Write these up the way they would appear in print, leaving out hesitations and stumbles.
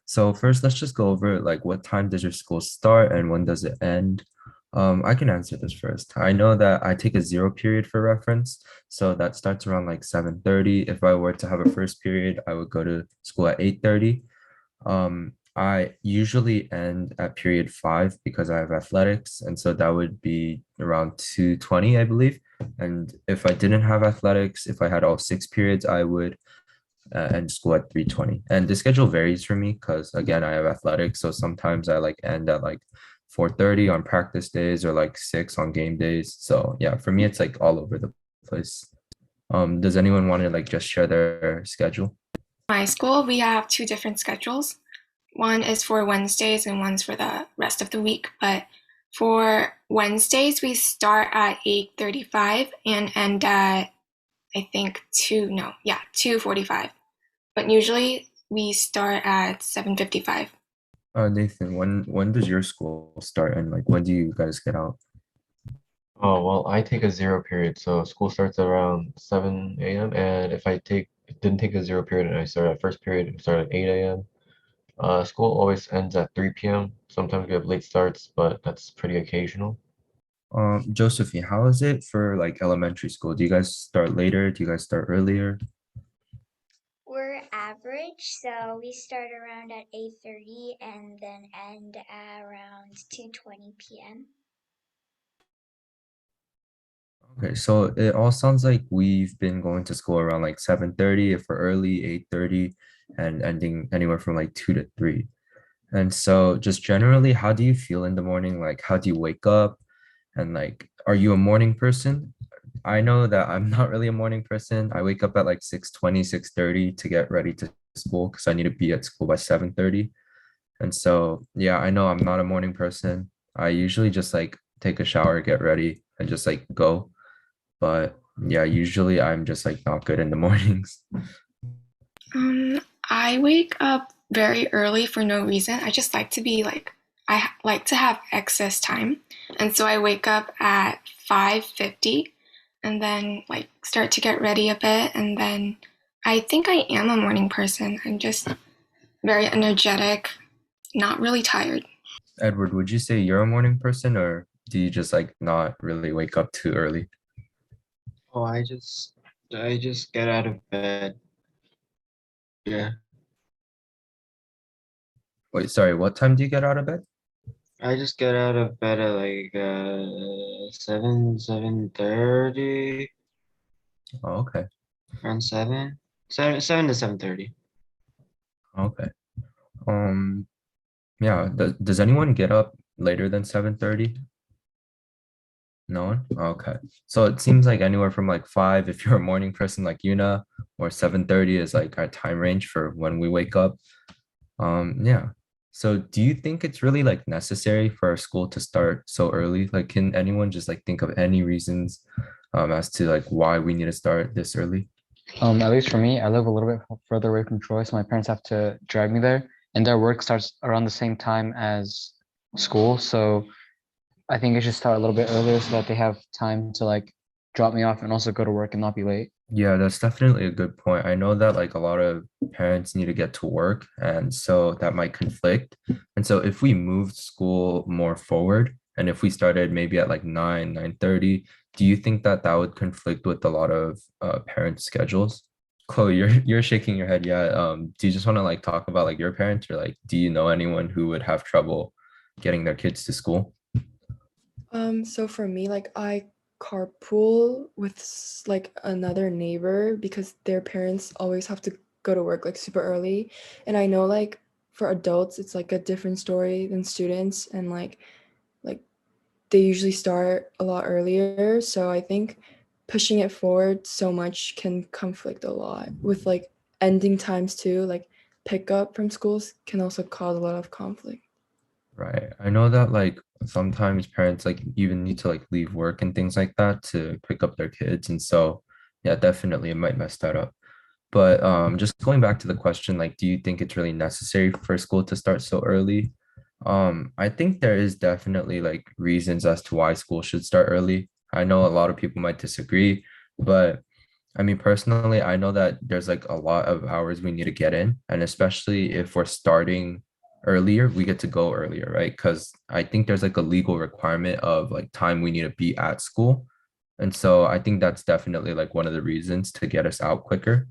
So first, let's just go over like what time does your school start and when does it end? I can answer this first. I know that I take a zero period for reference, so that starts around like 7:30. If I were to have a first period, I would go to school at 8:30. I usually end at period 5 because I have athletics, and so that would be around 2:20, I believe. And if I didn't have athletics, if I had all 6 periods, I would end school at 3:20. And the schedule varies for me because again, I have athletics, so sometimes I like end at like 4:30 on practice days or like 6 on game days. So yeah, for me, it's like all over the place. Does anyone want to like just share their schedule? My school, we have two different schedules. One is for Wednesdays and one's for the rest of the week. But for Wednesdays, we start at 8:35 and end at I think 2:45. But usually we start at 7:55. Nathan, when does your school start and like when do you guys get out? Oh, well, I take a zero period, so school starts around 7 a.m. And if I didn't take a zero period and I start at first period, I start at 8 a.m. School always ends at 3 p.m. Sometimes we have late starts, but that's pretty occasional. Josephine, how is it for like elementary school? Do you guys start later? Do you guys start earlier? We're average, so we start around at 8:30 and then end at around 2:20 p.m. Okay, so it all sounds like we've been going to school around like 7:30 if we're early, 8:30, and ending anywhere from like 2 to 3. And so just generally, how do you feel in the morning? Like how do you wake up? And like, are you a morning person? I know that I'm not really a morning person. I wake up at like 6:20, 6:30 to get ready to school because I need to be at school by 7:30. And so, yeah, I know I'm not a morning person. I usually just like take a shower, get ready, and just like go. But yeah, usually I'm just like not good in the mornings. I wake up very early for no reason. I just like to be like like to have excess time. And so I wake up at 5:50 and then like start to get ready a bit and then I think I am a morning person. I'm just very energetic, not really tired. Edward, would you say you're a morning person or do you just like not really wake up too early? Oh, I just get out of bed. Yeah. Wait, sorry, what time do you get out of bed? I just get out of bed at like 7:30, Oh, okay. around 7 to 7:30. Okay. Um, yeah, does anyone get up later than 7:30? No one? Okay. So it seems like anywhere from like 5 if you're a morning person like Yuna, or 7:30 is like our time range for when we wake up. Yeah. So do you think it's really like necessary for our school to start so early? Like, can anyone just like think of any reasons as to like why we need to start this early? At least for me, I live a little bit further away from Troy, so my parents have to drive me there, and their work starts around the same time as school. So I think it should start a little bit earlier so that they have time to like drop me off and also go to work and not be late. Yeah, that's definitely a good point. I know that like a lot of parents need to get to work, and so that might conflict. And so if we moved school more forward, and if we started maybe at like 9, 9:30, do you think that that would conflict with a lot of parents' schedules? Chloe, you're shaking your head. Yeah. Do you just want to like talk about like your parents, or like do you know anyone who would have trouble getting their kids to school? So for me, like I carpool with like another neighbor because their parents always have to go to work like super early. And I know like for adults it's like a different story than students and like they usually start a lot earlier. So I think pushing it forward so much can conflict a lot with like ending times too, like pickup from schools can also cause a lot of conflict. Right. I know that like sometimes parents like even need to like leave work and things like that to pick up their kids. And so yeah, definitely it might mess that up. But just going back to the question, like, do you think it's really necessary for school to start so early? I think there is definitely like reasons as to why school should start early. I know a lot of people might disagree, but I mean, personally, I know that there's like a lot of hours we need to get in, and especially if we're starting earlier, we get to go earlier, right? Because I think there's like a legal requirement of like time we need to be at school. And so I think that's definitely like one of the reasons to get us out quicker.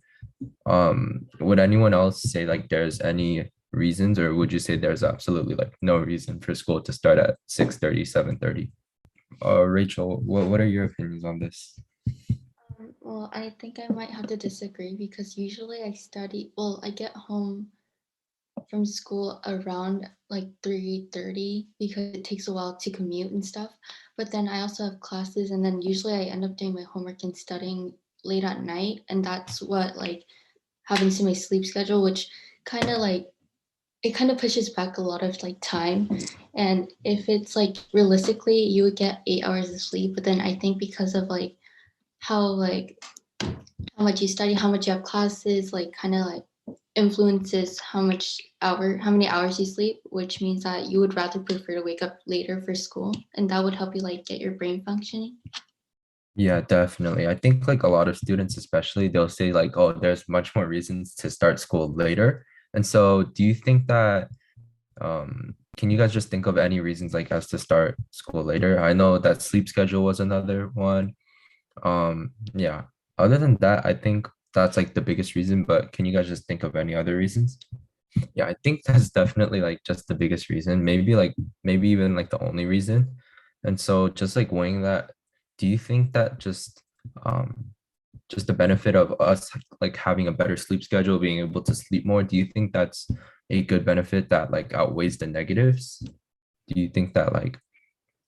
Would anyone else say like there's any reasons, or would you say there's absolutely like no reason for school to start at 6:30, 7:30? Rachel, what are your opinions on this? Well, I think I might have to disagree because usually I get home from school around like 3:30 because it takes a while to commute and stuff. But then I also have classes and then usually I end up doing my homework and studying late at night. And that's what like happens to my sleep schedule, which kind of like it kind of pushes back a lot of like time. And if it's like realistically, you would get 8 hours of sleep. But then I think because of how like how much you study, how much you have classes, like kind of like influences how many hours you sleep, which means that you would rather prefer to wake up later for school, and that would help you like get your brain functioning. Yeah, definitely. I think like a lot of students, especially, they'll say like, oh, there's much more reasons to start school later. And so do you think that can you guys just think of any reasons like as to start school later? I know that sleep schedule was another one. Yeah. Other than that, I think that's like the biggest reason, but can you guys just think of any other reasons? Yeah, I think that's definitely like just the biggest reason, maybe even like the only reason. And so just like weighing that, do you think that um just the benefit of us like having a better sleep schedule, being able to sleep more, do you think that's a good benefit that like outweighs the negatives? Do you think that like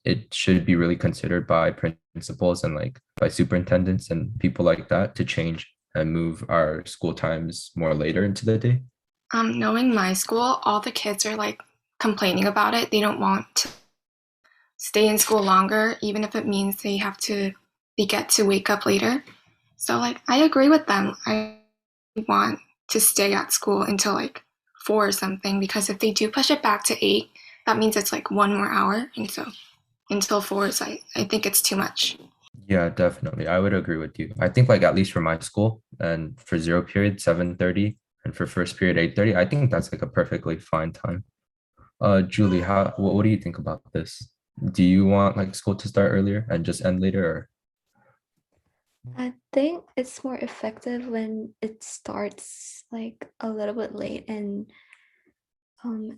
it should be really considered by principals and like by superintendents and people like that to change and move our school times more later into the day? Knowing my school, all the kids are like complaining about it. They don't want to stay in school longer, even if it means they get to wake up later. So like I agree with them. I want to stay at school until like 4 or something because if they do push it back to 8, that means it's like 1 more hour. And so until 4 is I think it's too much. Yeah, definitely. I would agree with you. I think like at least for my school and for zero period, 7:30, and for first period, 8:30, I think that's like a perfectly fine time. Julie, what do you think about this? Do you want like school to start earlier and just end later or? I think it's more effective when it starts like a little bit late and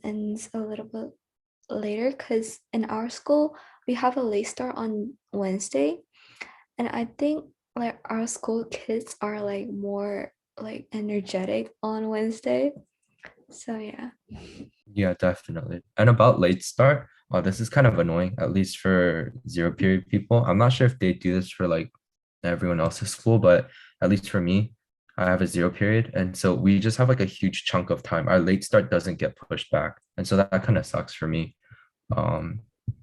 ends a little bit later because in our school we have a late start on Wednesday, and I think like our school kids are like more like energetic on Wednesday. So yeah. Yeah, definitely. And about late start, this is kind of annoying, at least for zero period people. I'm not sure if they do this for like everyone else's school, but at least for me, I have a zero period. And so we just have like a huge chunk of time. Our late start doesn't get pushed back. And so that kind of sucks for me. Um,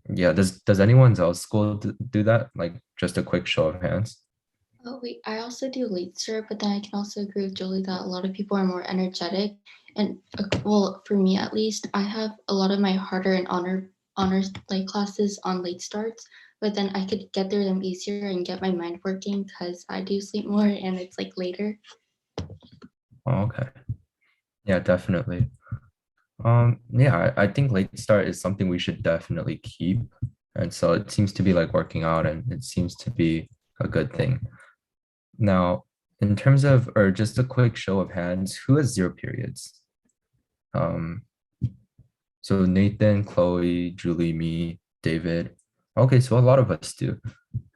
yeah, does anyone's else school do that? Like just a quick show of hands. Oh wait, I also do late start, but then I can also agree with Jolie that a lot of people are more energetic. And well, for me at least, I have a lot of my harder and honors like classes on late starts, but then I could get through them easier and get my mind working because I do sleep more and it's like later. Oh, okay. Yeah, definitely. Yeah, I think late start is something we should definitely keep. And so it seems to be like working out and it seems to be a good thing. Now, in terms of, or just a quick show of hands, who has zero periods? Um, so Nathan, Chloe, Julie, me, David. Okay, so a lot of us do.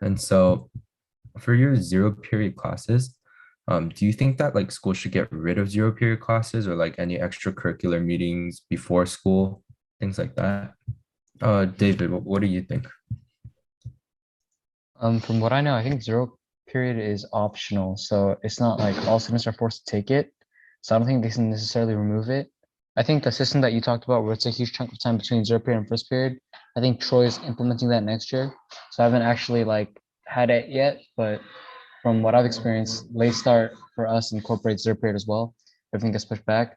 And so for your zero period classes, do you think that like school should get rid of zero period classes or like any extracurricular meetings before school, things like that? David, what do you think? From what I know, I think zero period is optional, so it's not like all students are forced to take it. So I don't think they can necessarily remove it. I think the system that you talked about, where it's a huge chunk of time between zero period and first period, I think Troy is implementing that next year. So I haven't actually like had it yet, but from what I've experienced, late start for us incorporates zero period as well. Everything gets pushed back.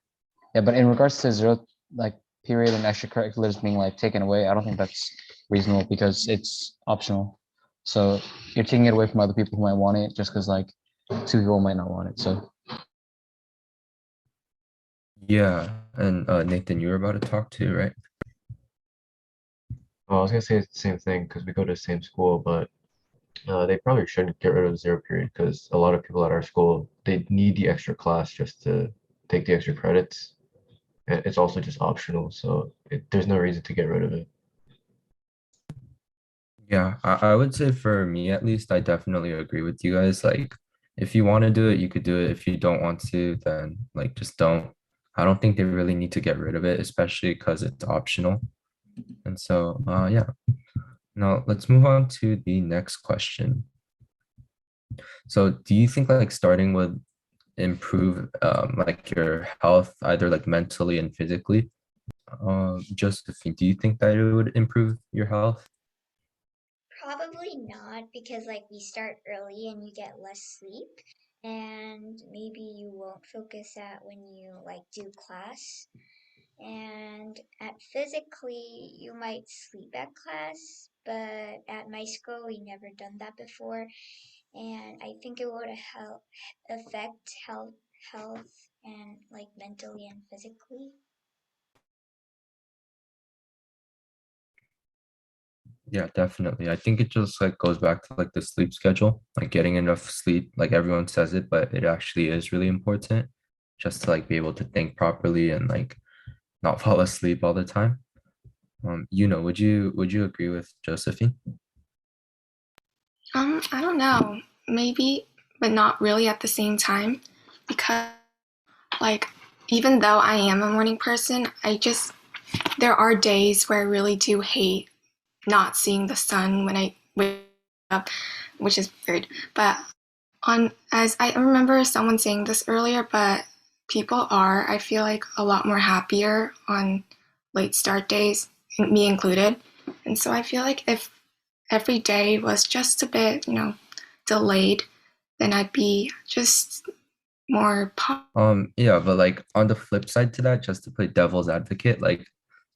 Yeah, but in regards to zero like period and extracurriculars being like taken away, I don't think that's reasonable because it's optional. So you're taking it away from other people who might want it just because like some people might not want it. So Yeah, and Nathan, you were about to talk too, right? Oh, I was gonna say it's the same thing because we go to the same school, but they probably shouldn't get rid of zero period because a lot of people at our school they need the extra class just to take the extra credits. And it's also just optional, so there's no reason to get rid of it. Yeah, I would say for me at least, I definitely agree with you guys. Like, if you want to do it, you could do it. If you don't want to, then like just don't. I don't think they really need to get rid of it, especially because it's optional. And so, yeah. Now let's move on to the next question. So, do you think like starting would improve like your health, either like mentally and physically? Josephine, do you think that it would improve your health? Probably not because like we start early and you get less sleep and maybe you won't focus at when you like do class. And at physically you might sleep at class, but at my school we never done that before and I think it would help affect health and like mentally and physically. Yeah, definitely. I think it just like goes back to like the sleep schedule, like getting enough sleep. Like everyone says it, but it actually is really important just to like be able to think properly and like not fall asleep all the time. Would you agree with Josephine? I don't know. Maybe, but not really at the same time. Because, like, even though I am a morning person, there are days where I really do hate not seeing the sun when I wake up, which is weird. But as I remember someone saying this earlier, but people are, I feel like, a lot more happier on late start days, me included. And so I feel like if every day was just a bit, delayed, then I'd be just more. Yeah, but like on the flip side to that, just to play devil's advocate, like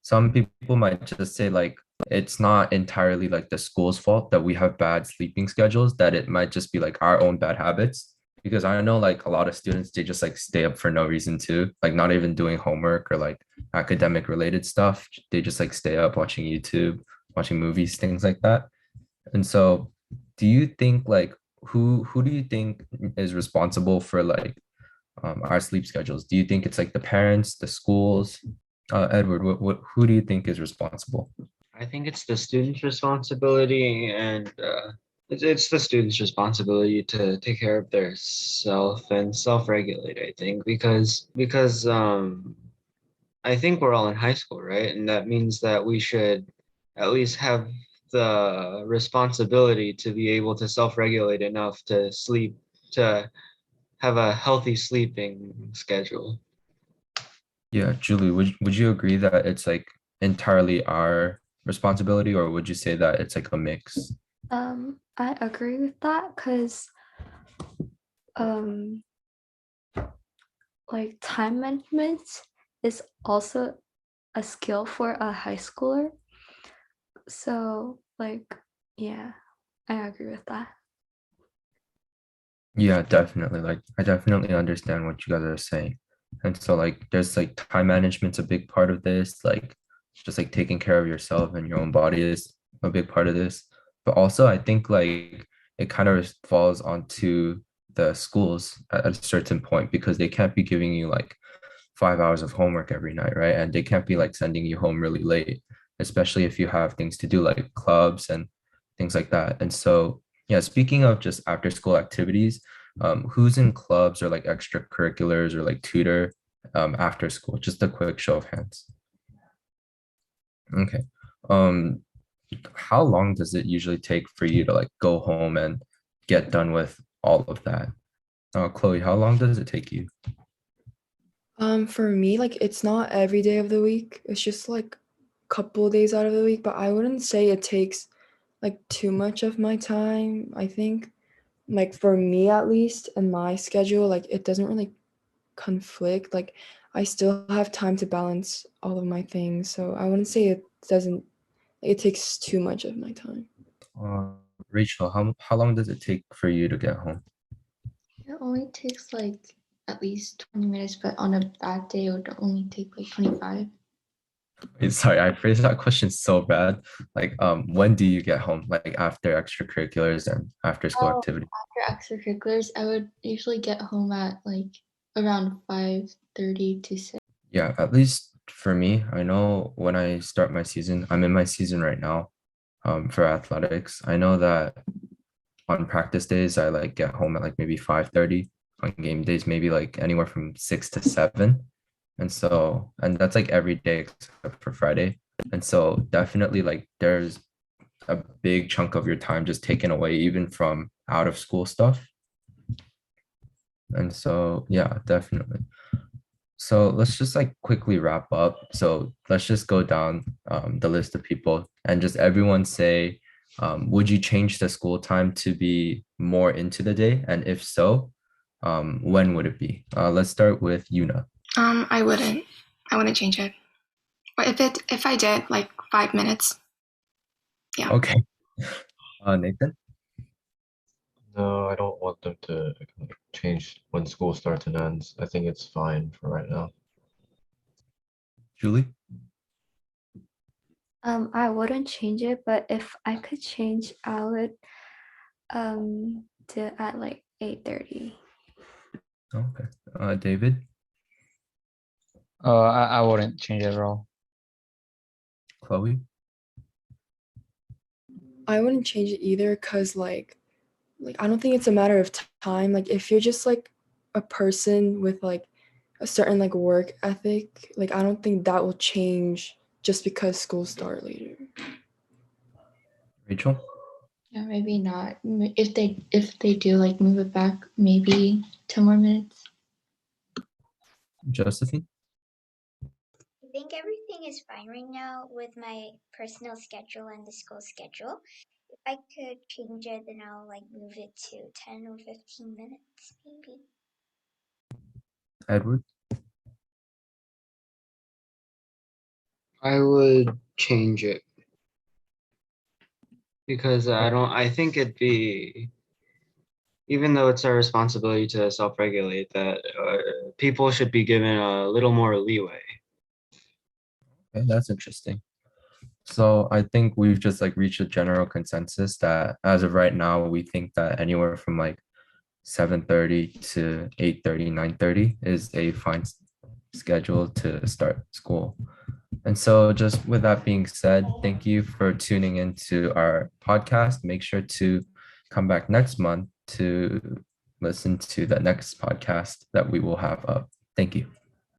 some people might just say like it's not entirely like the school's fault that we have bad sleeping schedules, that it might just be like our own bad habits. Because I know like a lot of students, they just like stay up for no reason too, like not even doing homework or like academic related stuff. They just like stay up watching YouTube, watching movies, things like that. And so do you think like who do you think is responsible for like our sleep schedules? Do you think it's like the parents, the schools? Edward, who do you think is responsible? I think it's the student's responsibility, and it's the student's responsibility to take care of their self and self-regulate. I think because I think we're all in high school, right? And that means that we should at least have the responsibility to be able to self-regulate enough to sleep, to have a healthy sleeping schedule. Yeah, Julie, would you agree that it's like entirely our responsibility, or would you say that it's like a mix? I agree with that because um like time management is also a skill for a high schooler. So like yeah, I agree with that. Yeah, definitely. Like I definitely understand what you guys are saying. And so like there's like time management's a big part of this, like just like taking care of yourself and your own body is a big part of this. But also I think like it kind of falls onto the schools at a certain point because they can't be giving you like 5 hours of homework every night, right? And they can't be like sending you home really late, especially if you have things to do like clubs and things like that. And so, yeah, speaking of just after school activities, who's in clubs or like extracurriculars or like tutor after school? Just a quick show of hands. Okay. Um, how long does it usually take for you to like go home and get done with all of that? Chloe, how long does it take you? For me, like it's not every day of the week. It's just like a couple days out of the week, but I wouldn't say it takes like too much of my time. I think like for me at least in my schedule, like it doesn't really conflict. Like I still have time to balance all of my things. So I wouldn't say it takes too much of my time. Uh, Rachel, how long does it take for you to get home? only takes like at least 20 minutes, but on a bad day, it would only take like 25. Sorry, I phrased that question so bad. Like, when do you get home? Like after extracurriculars and after school Oh, activity? after extracurriculars, I would usually get home at like around 5:30 to 6. Yeah, at least for me, I know when I start my season, I'm in my season right now, for athletics. I know that on practice days, I like get home at like maybe 5:30. On game days, maybe like anywhere from 6 to 7. And that's like every day except for Friday. And so definitely like there's a big chunk of your time just taken away, even from out of school stuff. And so, yeah, definitely. So let's just like quickly wrap up. So let's just go down the list of people and just everyone say, would you change the school time to be more into the day? And if so, when would it be? Let's start with Yuna. I wouldn't. I wouldn't change it. But if I did, like 5 minutes. Yeah. Okay. Nathan? No, I don't want them to change when school starts and ends. I think it's fine for right now. Julie? I wouldn't change it, but if I could change, I would do it at like 8:30. Okay. David? I wouldn't change it at all. Chloe? I wouldn't change it either because like I don't think it's a matter of time. Like if you're just like a person with like a certain like work ethic, like I don't think that will change just because school start later. Rachel? Yeah, maybe not. If they do like move it back, maybe 10 more minutes. Josephine? I think everything is fine right now with my personal schedule and the school schedule. If I could change it, then I'll like move it to 10 or 15 minutes, maybe. Edward? I would change it because I think it'd be, even though it's our responsibility to self-regulate, that people should be given a little more leeway. Okay, that's interesting. So I think we've just like reached a general consensus that as of right now, we think that anywhere from like 7:30 to 8:30, 9:30 is a fine schedule to start school. And so just with that being said, thank you for tuning into our podcast. Make sure to come back next month to listen to the next podcast that we will have up. Thank you.